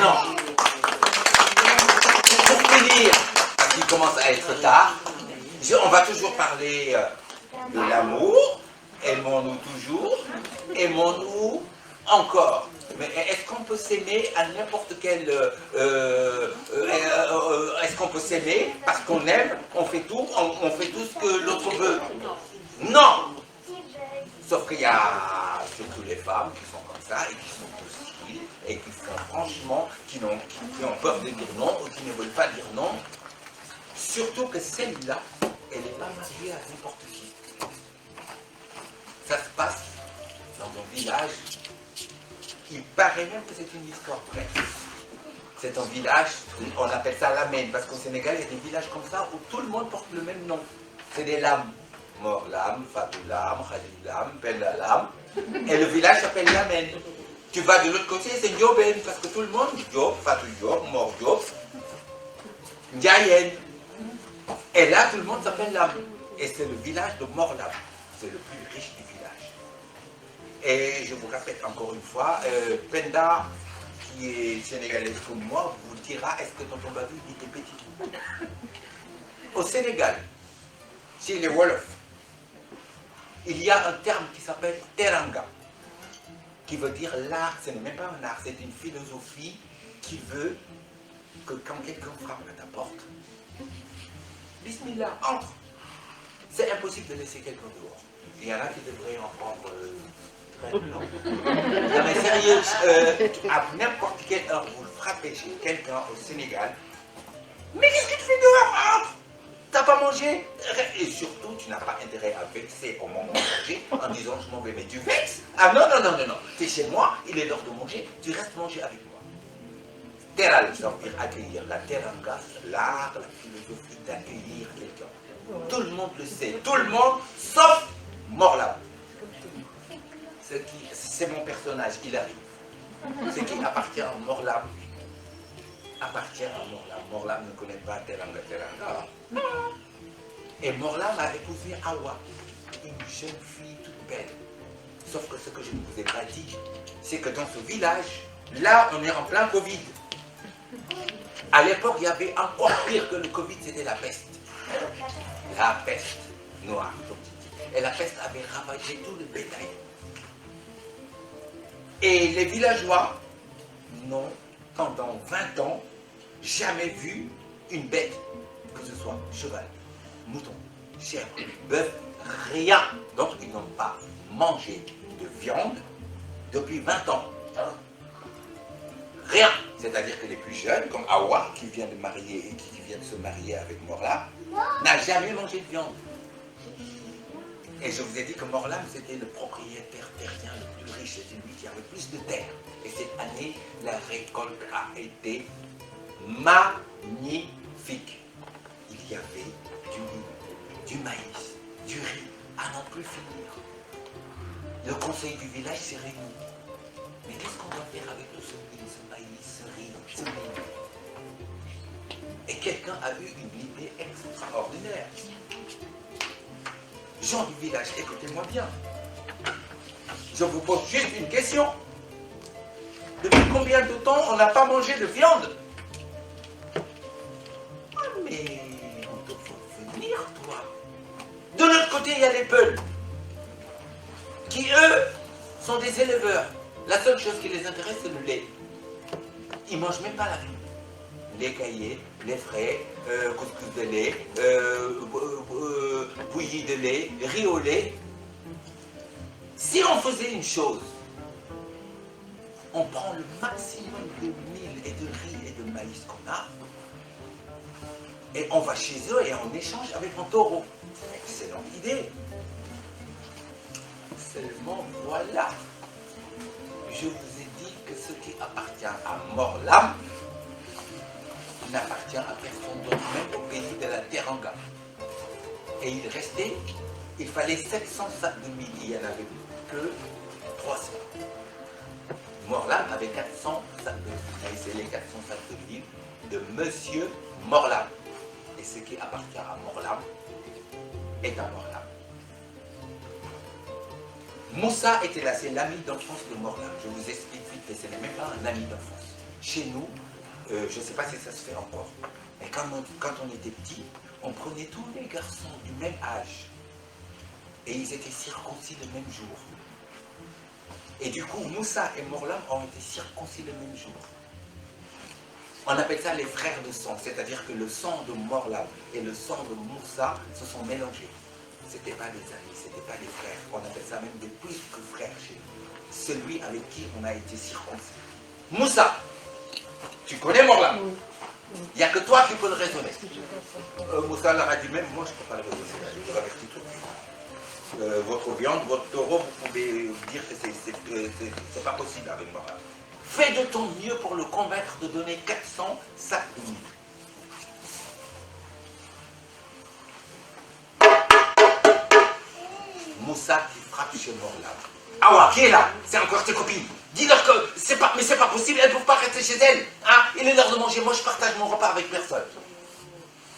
Non. Pour finir, parce qu'il commence à être tard, on va toujours parler de l'amour. Aimons-nous toujours, aimons-nous encore. Mais est-ce qu'on peut s'aimer à n'importe quel... est-ce qu'on peut s'aimer parce qu'on aime, on fait tout ce que l'autre veut? Non. Sauf qu'il y a surtout les femmes qui sont comme ça et qui sont hostiles et qui sont franchement, qui ont peur de dire non ou qui ne veulent pas dire non. Surtout que celle-là, elle n'est pas mariée à n'importe qui. Ça se passe dans mon village. Il paraît même que c'est une histoire vraie. C'est un village, on appelle ça Lamène, parce qu'au Sénégal, il y a des villages comme ça où tout le monde porte le même nom. C'est des lames. Morlam, Fatoulam, Khalilam, Pendalam. Et le village s'appelle Lamène. Tu vas de l'autre côté, c'est Ndioben, parce que tout le monde, Diop, Fatou Diop, Mor Diop, Ndiayen. Et là, tout le monde s'appelle Lam. Et c'est le village de Morlam. C'est le plus riche du village. Et je vous répète encore une fois, Penda, qui est sénégalaise comme moi, vous dira, est-ce que tonton Babou était petit? Au Sénégal, chez les Wolofs, il y a un terme qui s'appelle teranga, qui veut dire l'art. Ce n'est même pas un art, c'est une philosophie qui veut que quand quelqu'un frappe à ta porte, Bismillah, entre. C'est impossible de laisser quelqu'un dehors. Il y en a qui devraient en prendre maintenant. Non mais sérieux, à n'importe quelle heure, vous frappez chez quelqu'un au Sénégal. Mais qu'est-ce que tu fais dehors? Entre. T'as pas mangé? Et surtout, tu n'as pas intérêt à vexer au moment de manger en disant je m'en vais, mais tu vexes? Ah non, non, non, non, non. Tu es chez moi, il est l'heure de manger, tu restes manger avec moi. Teral, ça veut dire accueillir. La teranga, l'art, la philosophie d'accueillir quelqu'un. Tout le monde le sait, tout le monde, sauf Morlam. C'est mon personnage, il arrive. Ce qui appartient à Morlam appartient à Morlam. Morlam ne connaît pas Teranga. Et Morlam a épousé Awa, une jeune fille toute belle. Sauf que ce que je ne vous ai pas dit, c'est que dans ce village, là, on est en plein Covid. À l'époque, il y avait encore pire que le Covid, c'était la peste. La peste noire. Et la peste avait ravagé tout le bétail. Et les villageois n'ont, pendant 20 ans, jamais vu une bête, que ce soit cheval, mouton, chèvre, bœuf, rien. Donc, ils n'ont pas mangé de viande depuis 20 ans. Rien. C'est-à-dire que les plus jeunes, comme Awa, qui vient de marier et qui vient de se marier avec Morlam, n'a jamais mangé de viande. Et je vous ai dit que Morlam, c'était le propriétaire terrien le plus riche, c'était lui qui avait plus de terre. Et cette année, la récolte a été magnifique. Il y avait du mil, du maïs, du riz, à n'en plus finir. Le conseil du village s'est réuni. Mais qu'est-ce qu'on va faire avec tout ce mil, ce maïs, ce riz, ce mil? Et quelqu'un a eu une idée extraordinaire. Gens du village, écoutez-moi bien. Je vous pose juste une question. Depuis combien de temps on n'a pas mangé de viande? Ah, mais on te faut venir, toi. De l'autre côté, il y a les Peuls, qui, eux, sont des éleveurs. La seule chose qui les intéresse, c'est le lait. Ils ne mangent même pas la viande. Les caillés, les frais, couscous de lait, bouillie de lait, riz au lait. Si on faisait une chose, on prend le maximum de mil et de riz et de maïs qu'on a, et on va chez eux et on échange avec un taureau. Excellente idée. Seulement voilà, je vous ai dit que ce qui appartient à Morlam n'appartient à personne d'autre, même au pays de la Teranga. Et il fallait 700 sacs de mil, il n'y en avait que 300. Morlam avait 400 sacs de mil, et c'est les 400 sacs de mil de Monsieur Morlam. Et ce qui appartient à Morlam est à Morlam. Moussa était là, c'est l'ami d'enfance de Morlam. Je vous explique vite, mais ce n'est même pas un ami d'enfance. Chez nous, je ne sais pas si ça se fait encore, mais quand on était petit, on prenait tous les garçons du même âge et ils étaient circoncis le même jour. Et du coup, Moussa et Morlam ont été circoncis le même jour. On appelle ça les frères de sang, c'est-à-dire que le sang de Morlam et le sang de Moussa se sont mélangés. Ce n'étaient pas des amis, ce n'étaient pas des frères. On appelle ça même des plus que frères chez nous. Celui avec qui on a été circoncis. Moussa, tu connais Morlam? Il n'y a que toi qui peux le raisonner. Moussa leur a dit même, moi je ne peux pas le raisonner, je vous avertis tout de suite. Votre viande, votre taureau, vous pouvez dire que c'est pas possible avec Morlam. Fais de ton mieux pour le convaincre de donner 400 sacs de mille. Moussa qui frappe chez Morlam. Awa, qui est là? C'est encore tes copines. Dis-leur que c'est pas possible, elles ne peuvent pas rester chez elles. Hein? Il est l'heure de manger, moi je partage mon repas avec personne.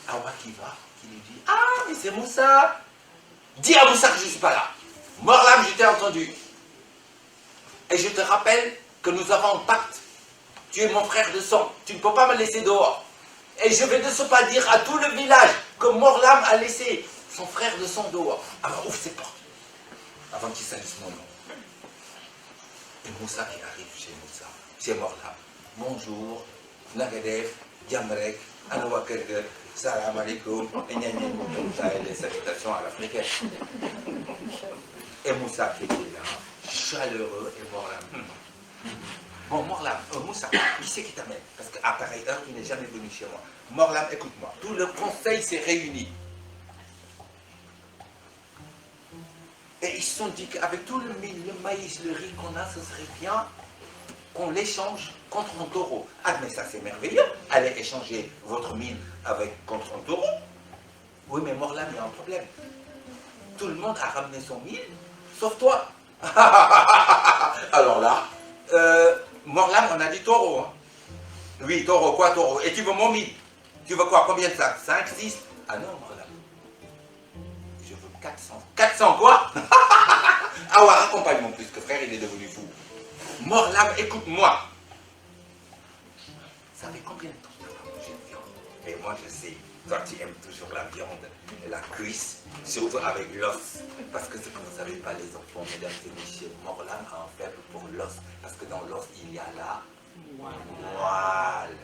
Awa qui va, qui lui dit, ah mais c'est Moussa. Dis à Moussa que je ne suis pas là. Morlam, je t'ai entendu. Et je te rappelle que nous avons un pacte. Tu es mon frère de sang, tu ne peux pas me laisser dehors. Et je vais de ce pas dire à tout le village que Morlam a laissé son frère de sang dehors. Alors ouvre ses portes, avant qu'il salisse mon nom. Et Moussa qui arrive chez Moussa, chez Morlam. Bonjour, Nagadef, Yamrek, Anouakerger, Salam alaikum, et les salutations à l'africaine. Et Moussa qui était là, chaleureux, et Morlam. Bon, Morlam, Moussa, qui c'est qui t'amène? Parce qu'à pareille heure, tu n'es jamais venu chez moi. Morlam, écoute-moi, tout le conseil s'est réuni. Et ils se sont dit qu'avec tout le maïs, le riz qu'on a, ce serait bien qu'on l'échange contre un taureau. Ah, mais ça c'est merveilleux. Allez échanger votre mine contre un taureau. Oui, mais Morlam, il y a un problème. Tout le monde a ramené son mine, sauf toi. Alors là, Morlam, on a dit taureau. Hein. Oui, taureau, quoi taureau? Et tu veux mon mine? Tu veux quoi? Combien de sacs? 5, 6? Ah non, Morlam. Je veux 400. 400 quoi? Ah ouais, accompagne-moi plus que frère, il est devenu fou. Morlam, écoute-moi. Ça fait combien de temps que tu as mangé de viande? Et moi je sais, toi tu aimes toujours la viande, la cuisse, surtout avec l'os. Parce que ce que vous ne savez pas les enfants, mesdames et messieurs, Morlam a un faible pour l'os. Parce que dans l'os, il y a la moelle.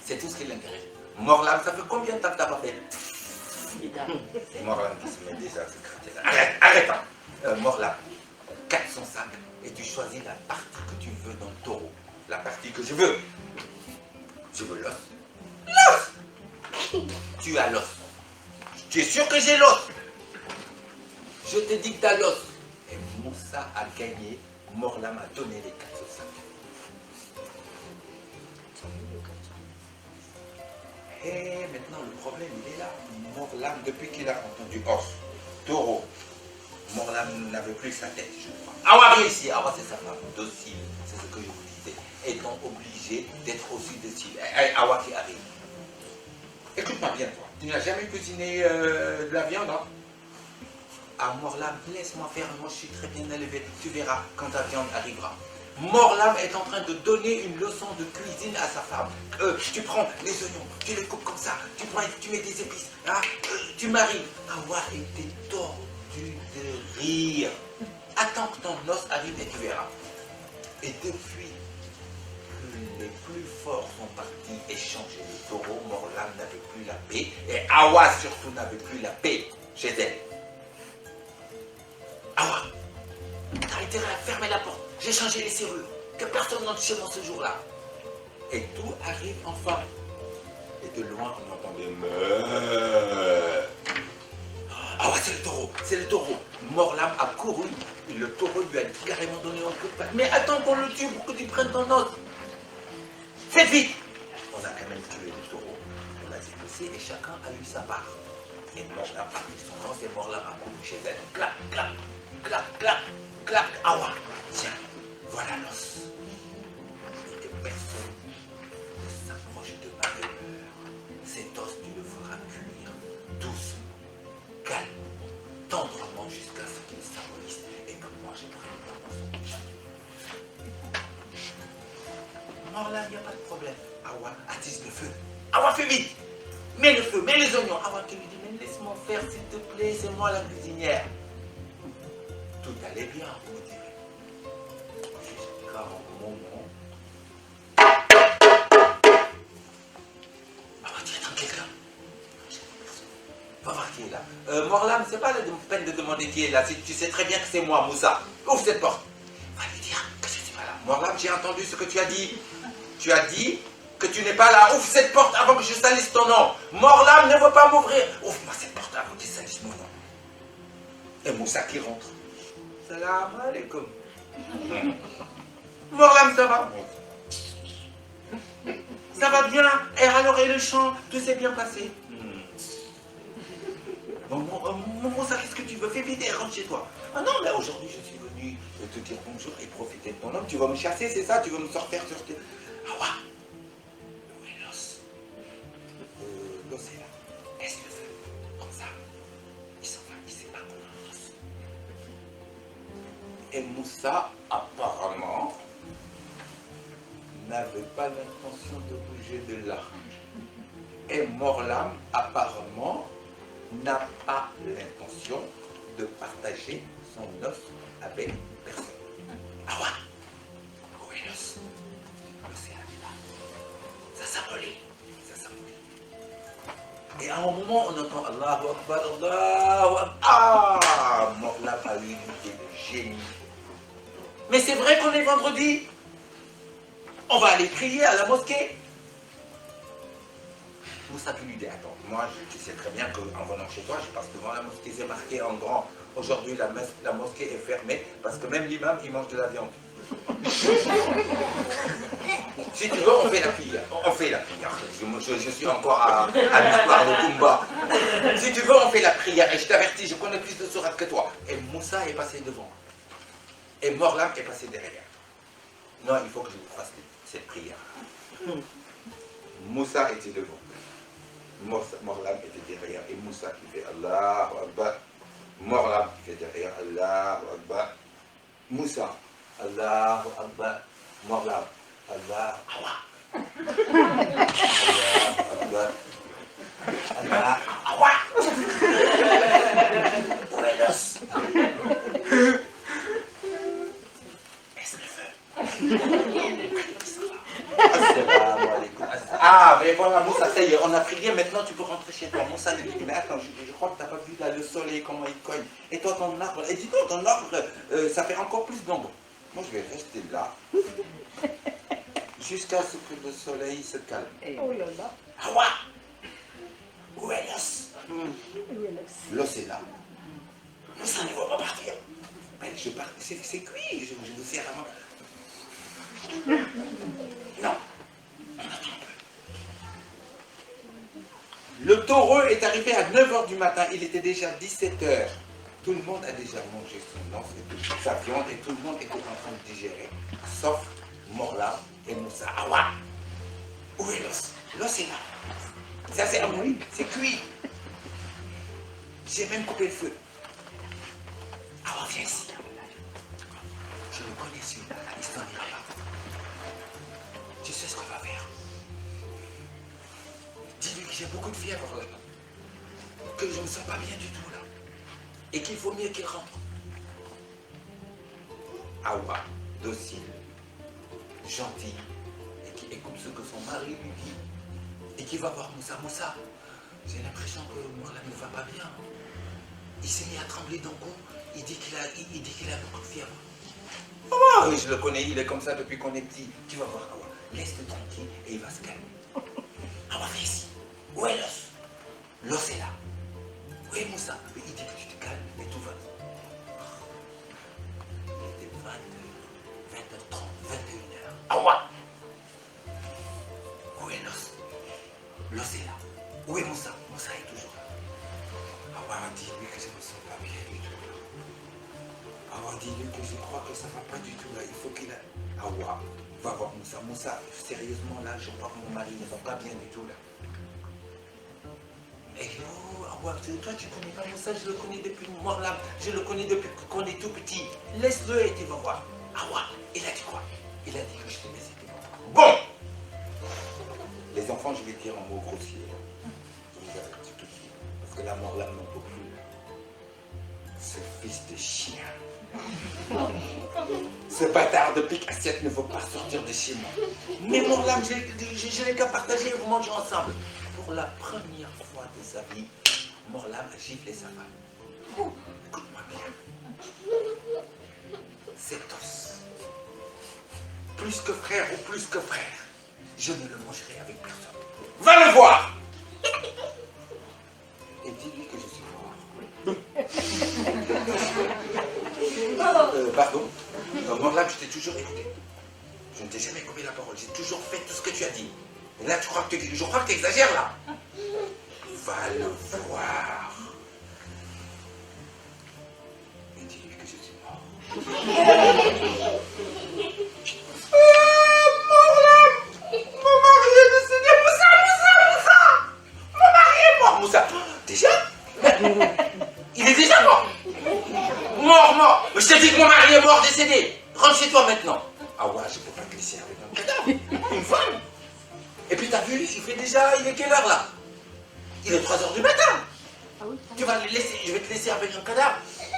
C'est tout ce qui l'intéresse. Morlam, ça fait combien de temps que tu n'as pas fait? Et Morlam qui se met déjà à se gratter là. Arrête, arrête hein. Morlam, 400 sacs et tu choisis la partie que tu veux dans le taureau. La partie que je veux. Je veux l'os. L'os. Tu as l'os. Tu es sûr que j'ai l'os? Je te dis que tu as l'os. Et Moussa a gagné. Morlam a donné les 400 sacs. Et maintenant, le problème, il est là. Morlam, depuis qu'il a entendu os, taureau, Morlam n'avait plus sa tête, je crois. Awa, viens ici. Awa, c'est sa femme, docile. C'est ce que je vous disais. Étant obligé d'être aussi docile. Awa qui arrive. Écoute-moi bien, toi. Tu n'as jamais cuisiné de la viande, hein? Ah, Morlam, laisse-moi faire. Moi, je suis très bien élevé. Tu verras quand ta viande arrivera. Morlam est en train de donner une leçon de cuisine à sa femme. Tu prends les oignons, tu les coupes comme ça, tu mets des épices, hein, tu marines. Awa était tordu de rire. Attends que ton os arrive et tu verras. Et depuis que les plus forts sont partis échanger le taureau, Morlam n'avait plus la paix. Et Awa surtout n'avait plus la paix chez elle. Awa, t'as intérêt à fermer la porte. J'ai changé les serrures. Que personne n'entre chez moi ce jour-là. Et tout arrive enfin. Et de loin, on entendait meurtre. Ah ouais, c'est le taureau. C'est le taureau. Morlam a couru. Et le taureau lui a carrément donné un coup de patte. Mais attends qu'on le tue pour que tu prennes ton os. Faites vite. On a quand même tué le taureau. On l'a dépecé et chacun a eu sa part. Et Morlam a pris son os et Morlam a couru chez elle. Clac, clac, clac, clac, clac. Ah ouais, tiens. Voilà l'os. Et que personne ne s'approche de ma demeure. Cet os, tu le feras cuire doucement, calme, tendrement jusqu'à ce qu'il s'amollisse et que moi j'ai pris le temps dans son bouche. Morlam, il n'y a pas de problème. Awa, attise le feu. Awa, fais vite. Mets le feu, mets les oignons. Awa qui lui dit, mais laisse-moi faire, s'il te plaît, c'est moi la cuisinière. Tout allait bien, vous me direz. Jusqu'à un moment. Awa, tu attends quelqu'un. Va voir qui est là. Morlam, c'est pas la peine de demander qui est là. Tu sais très bien que c'est moi, Moussa. Ouvre cette porte. Va lui dire que je ne suis pas là. Morlam, j'ai entendu ce que tu as dit. Tu as dit que tu n'es pas là. Ouvre cette porte avant que je salisse ton nom. Morlam ne veut pas m'ouvrir. Ouvre-moi cette porte avant qu'il salisse mon nom. Et Moussa qui rentre. Salam alaikum. Morlam, ça va? Ça va bien? Et alors, et le chant, tout s'est bien passé? Moussa, qu'est-ce que tu veux? Fais vite et rentre chez toi. Ah non, mais aujourd'hui, je suis venu te dire bonjour et profiter de ton homme. Tu vas me chasser, c'est ça? Tu veux me sortir sur tes... Ah ouais. Où est l'os? L'os est là. Laisse le feu. Comme ça. Il s'en va, il sait pas qu'on a un os. Et Moussa, apparemment, n'avait pas l'intention de bouger de là. Et Morlam, apparemment, n'a pas l'intention de partager son os avec personne. Ah ouais? Où est l'os? L'os est là. Ça s'amolit. Ça s'amolit. Et à un moment, on entend Allahu Akbar, Allahu Akbar. Ah! Morlam a eu une idée de génie. Mais c'est vrai qu'on est vendredi. On va aller prier à la mosquée. Moussa qui lui dit, attends, moi tu sais très bien qu'en venant chez toi, je passe devant la mosquée, c'est marqué en grand. Aujourd'hui, la mosquée est fermée parce que même l'imam, il mange de la viande. Si tu veux, on fait la prière. On fait la prière. Je suis encore à l'histoire de Kumba. Si tu veux, on fait la prière. Et je t'avertis, je connais plus de sourates que toi. Et Moussa est passé devant. Et Morlam est passé derrière. Non, il faut que je vous fasse cette prière. Moussa était devant. Morlam était derrière et Moussa qui fait Allahu Akbar. Morlam qui fait derrière Allahu Akbar. Moussa, Allahu Akbar. Morlam, Allahu Akbar. Allahu Akbar. Allahu Akbar. Où est l'os? Est-ce le feu? Ah, mais voilà, Moussa, ça y est, on a prié, maintenant tu peux rentrer chez toi. Moussa lui dit, mais attends, je crois que tu n'as pas vu là le soleil, comment il cogne. Et toi, ton arbre, et dis-toi, ton arbre, ça fait encore plus d'ombre. Moi, je vais rester là, jusqu'à ce que le soleil se calme. Oh là là. Ah ouais! Où est l'os? L'os est là. Moussa ne va pas partir. Mais je pars, c'est cuit, je vous sers à manger. Non. Le taureau est arrivé à 9 h du matin, il était déjà 17 h. Tout le monde a déjà mangé son os et toute sa viande et tout le monde était en train de digérer, sauf Morlam et Moussa. Ah ouais! Où est l'os? L'os est là. Ça c'est amolli, c'est cuit. J'ai même coupé le feu. Ah ouais, viens ici. Je le connais celui-là, il s'en ira pas. Tu sais ce qu'on va faire? Dis-lui que j'ai beaucoup de fièvre là, que je ne me sens pas bien du tout là, et qu'il vaut mieux qu'il rentre. Awa, docile, gentil, et qui écoute ce que son mari lui dit, et qui va voir Moussa. Moussa, j'ai l'impression que Morlam ne va pas bien. Il s'est mis à trembler d'un coup, il dit qu'il a beaucoup de fièvre. Oh, oui, je le connais, il est comme ça depuis qu'on est petit. Tu vas voir Awa, laisse-le tranquille et il va se calmer. Awa, viens ici. Où est l'os? L'os est là. Où est Moussa? Il dit que tu te calmes et tout va. Il était 20h30, 21h. Awa! Où est l'os? L'os est là. Où est Moussa? Moussa est toujours là. Awa, dis-lui que je ne me sens pas bien du tout là. Awa, dis-lui que je crois que ça ne va pas du tout là. Il faut qu'il a... Awa, va voir Moussa. Moussa, sérieusement là, je vois que mon mari ne va pas bien du tout là. Et oh, Awa, toi tu connais pas Moussa, je le connais depuis Morlam, je le connais depuis qu'on est tout petit. Laisse-le et tu vas voir. Awa, il a dit quoi? Il a dit que je te laissais. Bon, enfants, je vais dire un mot grossier. Je vous avertis tout de suite. Parce que la mort là n'en peut plus. Ce fils de chien. Ce bâtard de pique assiette ne veut pas sortir de chez moi. Mais mon âme, je n'ai qu'à partager et vous manger ensemble. Pour la première fois de sa vie, Morlam a giflé sa femme. Écoute-moi bien. Cet os, plus que frère ou plus que frère, je ne le mangerai avec personne. Va le voir et dis-lui que je suis mort. Pardon, Morlam, je t'ai toujours écouté. Je ne t'ai jamais coupé la parole. J'ai toujours fait tout ce que tu as dit. Et là, je crois que tu exagères, là. Va le voir. Et dis-lui que je suis mort. Morlam, mon mari est décédé. Moussa. Mon mari est mort, Moussa. Déjà? Il est déjà mort. Mort. Je t'ai dit que mon mari est mort, décédé. Rentre chez toi maintenant. Ah ouais, je ne peux pas te laisser avec un cadavre. Une femme. Et puis t'as vu, il est quelle heure là? Il est 3 h du matin. Ah oui, tu vas le laisser, je vais te laisser avec un cadavre.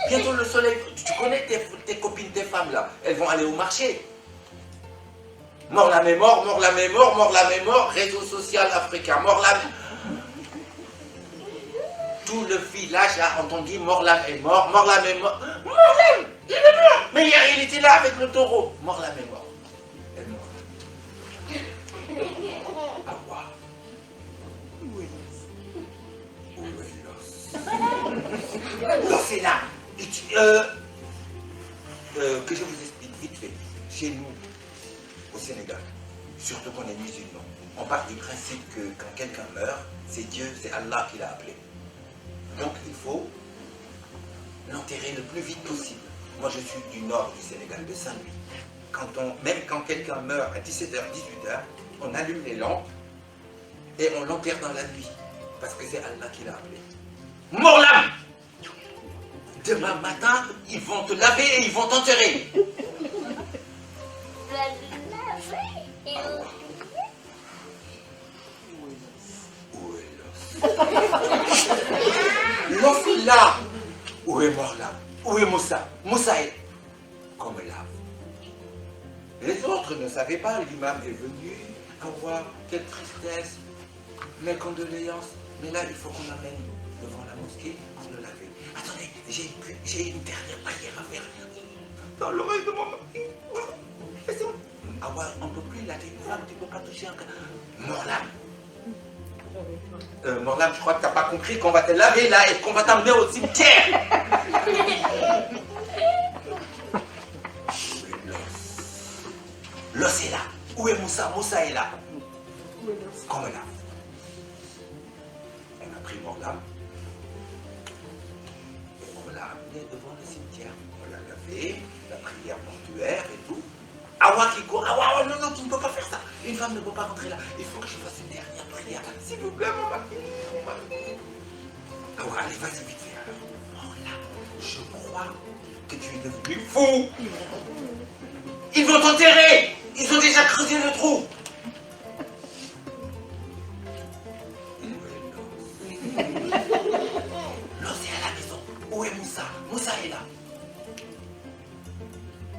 Bientôt le soleil, tu connais tes copines, tes femmes là, elles vont aller au marché. Morlam est mort, réseau social africain, Morlam. Tout le village a entendu Morlam est mort. Morlam, il est mort. Mais hier il était là avec le taureau. Morlam est mort. L'os est là. Que je vous explique vite fait. Chez nous, au Sénégal, surtout qu'on est musulmans, on part du principe que quand quelqu'un meurt, c'est Dieu, c'est Allah qui l'a appelé. Donc il faut l'enterrer le plus vite possible. Moi je suis du nord du Sénégal, de Saint-Louis. Même quand quelqu'un meurt à 17 h, 18 h, on allume les lampes et on l'enterre dans la nuit. Parce que c'est Allah qui l'a appelé. Morlam! Demain matin, ils vont te laver et ils vont t'enterrer. Où est l'os? L'os est là. Où est Morlam? Où est Moussa? Moussa est comme là. Les autres ne savaient pas, l'imam est venu. Voir quelle tristesse, mes condoléances. Mais là, il faut qu'on l'amène devant la mosquée pour le laver. Attendez, j'ai une dernière prière à faire. Dans l'oreille de mon mari. Ah ouais, on ne peut plus laver une femme, tu ne peux pas toucher un cadavre. Morlam. Morlam, je crois que tu n'as pas compris qu'on va te laver là et qu'on va t'emmener au cimetière. L'os est là. Où est Moussa? Moussa est là. Comme là. On a pris Morlam. Et on l'a amené devant le cimetière. On l'a lavé, la prière mortuaire et tout. Awa qui court. Awa, non, tu ne peux pas faire ça. Une femme ne peut pas rentrer là. Il faut que je fasse une dernière prière. S'il vous plaît, mon mari. Awa, allez, vas-y vite fait alors. Morlam, je crois que tu es devenu fou. Ils vont t'enterrer. Ils ont déjà creusé le trou. L'os est à la maison. Où est Moussa? Moussa est là.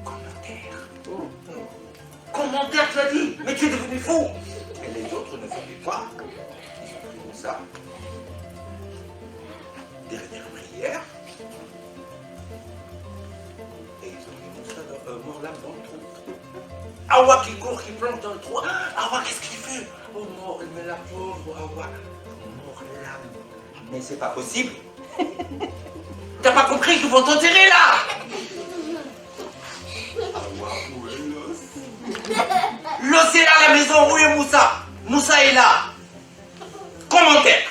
Commentaire. Commentaire, tu as dit? Mais tu es devenu fou. Et les autres ne savaient pas. Ils ont pris Moussa. Dernière prière. Et ils ont mis Moussa Morlam dans le trou. Awa qui court, qui plonge dans le trou. Awa, qu'est-ce que tu fais? Oh, mais la pauvre Awa. Morlam. Mais c'est pas possible. T'as pas compris qu'ils vont t'enterrer là? Awa, où est l'os? L'os est là à la maison. Où est Moussa? Moussa est là. Commentaire.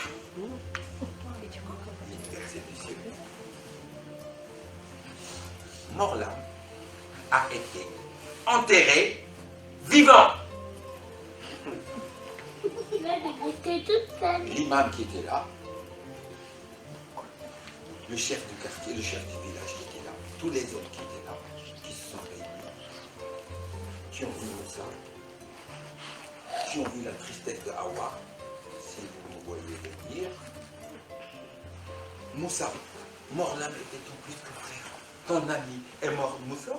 Morlam a été enterré vivant. L'imam qui était là, le chef du quartier, le chef du village qui était là, tous les autres qui étaient là, qui se sont réunis, qui ont vu ça, qui ont vu la tristesse de Hawa, si vous me voyez venir. Moussa, Morlam était ton plus que frère. Ton ami est mort, Moussa.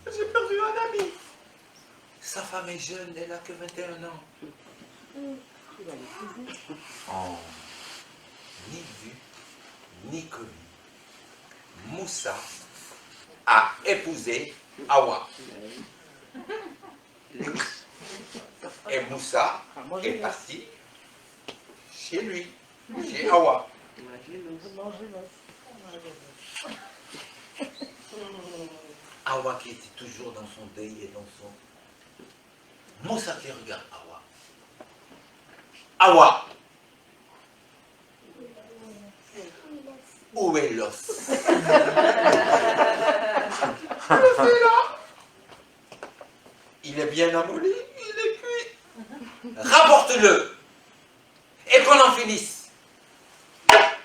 J'ai perdu un ami. Sa femme est jeune, elle n'a que 21 ans. En ni vu, ni connu, Moussa a épousé Hawa. Et Moussa est parti chez lui, chez Hawa. Hawa qui était toujours dans son deuil et dans son... Moussa qui regarde Hawa. Hawa, où est l'os? Il est bien amolli, il est cuit. Rapporte-le et qu'on en finisse.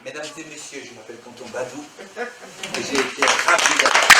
Mesdames et messieurs, je m'appelle Tonton Badou et j'ai été ravi d'avoir...